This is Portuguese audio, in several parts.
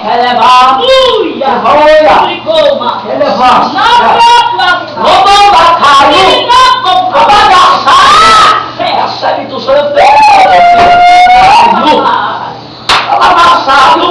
Aleluia. Aleluia. Eleva. Recebe do Senhor. Amassado.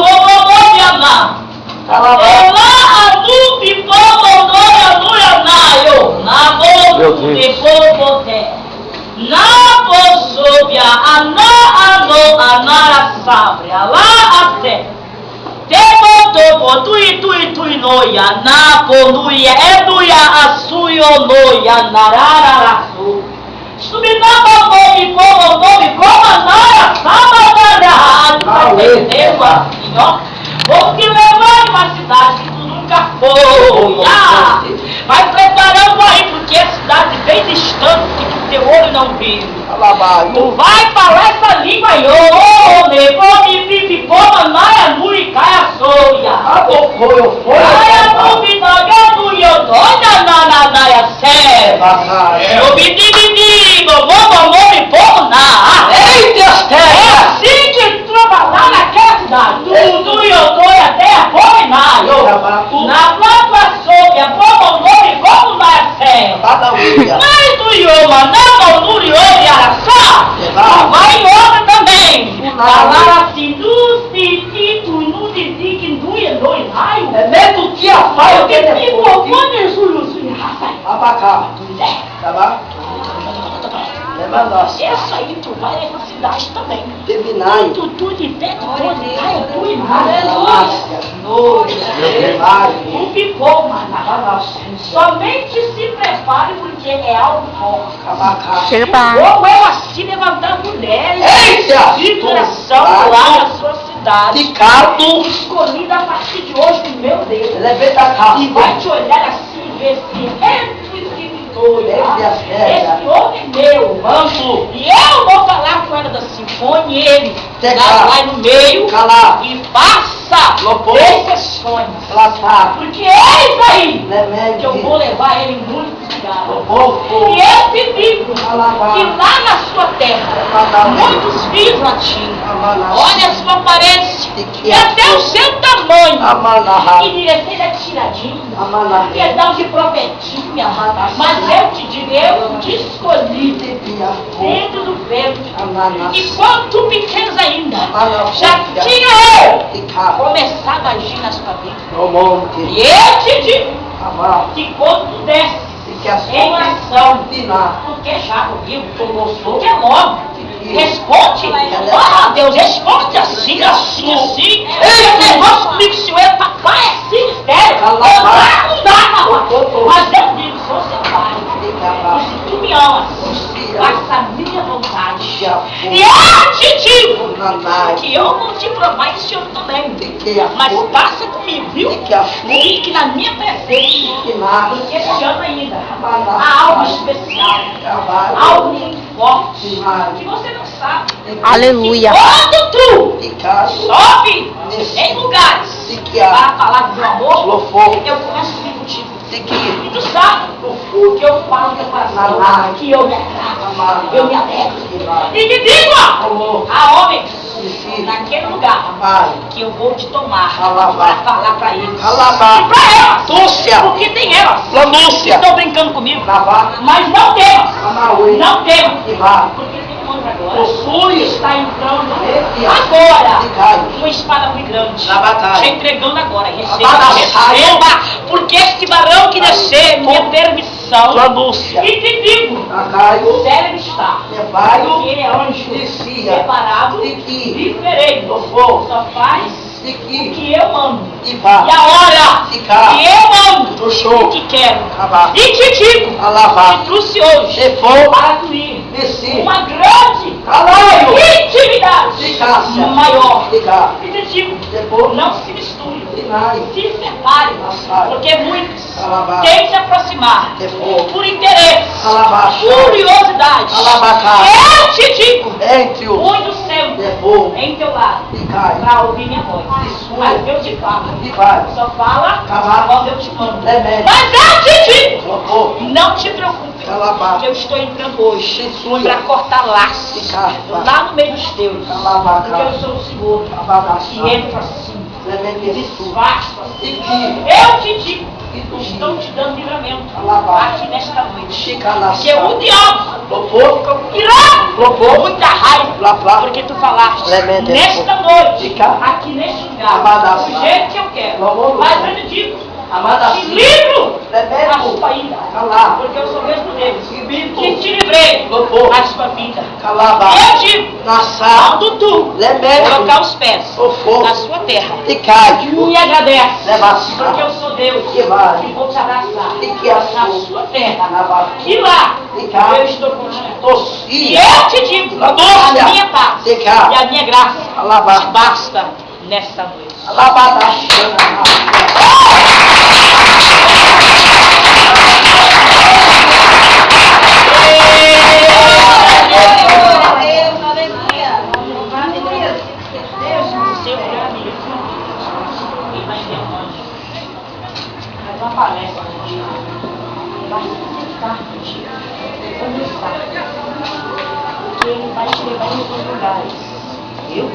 Vou te levar em uma cidade que tu nunca foi. Vai preparando aí, porque é cidade bem distante que teu olho não viu. Tu vai falar essa língua aí, vai em outra também. Falar assim, é mesmo que a faia que é essa aí tu vai nessa cidade também. Tu de pé, tu ficou, mas somente se prepare porque é algo forte. Chega pra Como eu assim levantar mulheres de coração lá na sua cidade. Escolhida a partir de hoje do meu Deus. E vai te olhar assim e ver se esse homem é meu, e eu vou falar com ela da sinfônia e ele vai no meio e passa exceções, porque eis aí que eu vou levar ele em muitos lugares. E eu te digo que lá na sua terra muitos filhos latindo, olha a sua aparência e até o seu tamanho, e direção é tiradinho, perdão de profetinha, mas eu te digo, eu te escolhi dentro do ventre, e quanto pequenos ainda, já tinha eu começado a agir na sua vida. E eu te digo que quando tu desce em oração, porque já ouviu, porque é logo, responde, Deus, responde assim. Esse negócio comigo, se eu é papai, é assim, mistério, não dá, mas eu digo, sou seu pai, e se tu me amas, faça a minha vontade, e eu te digo que eu vou te provar esse outro também, mas passa comigo, viu? Fique na minha presença, porque esse ano ainda há algo especial, algo muito forte, que você não sabe. Aleluia. Quando tu sobe em lugares para falar do meu amor, eu começo a vir contigo. E tu sabe o que eu falo no teu coração, que eu me agrado, eu me alegro. E te digo, a homens, naquele lugar que eu vou te tomar para falar para eles. E para elas, porque tem elas que estão brincando comigo. Mas não temas, porque tem um anjo agora que está entrando agora, uma espada muito grande, te entregando agora. Receba, porque este varão que descer, minha permissão. E te digo, sério está, porque ele é anjo, preparado, diferente, só faz o que eu amo, e a hora que eu amo, e que quero, e te digo, te trouxe hoje para tu ir uma grande intimidade maior, e te digo, não se misture, se separe, porque muitos têm que se aproximar por interesse, curiosidade. Eu te digo, põe o seu em teu lado para ouvir minha voz. Mas eu te falo, só fala quando eu te mando. Mas eu te digo, não te preocupe, que eu estou entrando hoje para cortar laços lá no meio dos teus, porque eu sou o Senhor que entra assim Desfaça. Eu te digo, estou te dando livramento aqui nesta noite. Porque o diabo irá muita raiva, porque tu falaste nesta noite, aqui neste lugar, do jeito que eu quero. Mas eu te digo, te livro a sua ida, porque eu sou mesmo Deus, que te livrei a sua vida. Eu digo, quando tu colocar os pés na sua terra, me agradece, porque eu sou Deus, que vou te abraçar na sua terra, e lá eu estou contigo. E eu te digo, a minha paz e a minha graça te basta nesta noite. Não aparece contigo, vai ficar contigo, onde está, porque ele vai te levar em outros lugares, viu?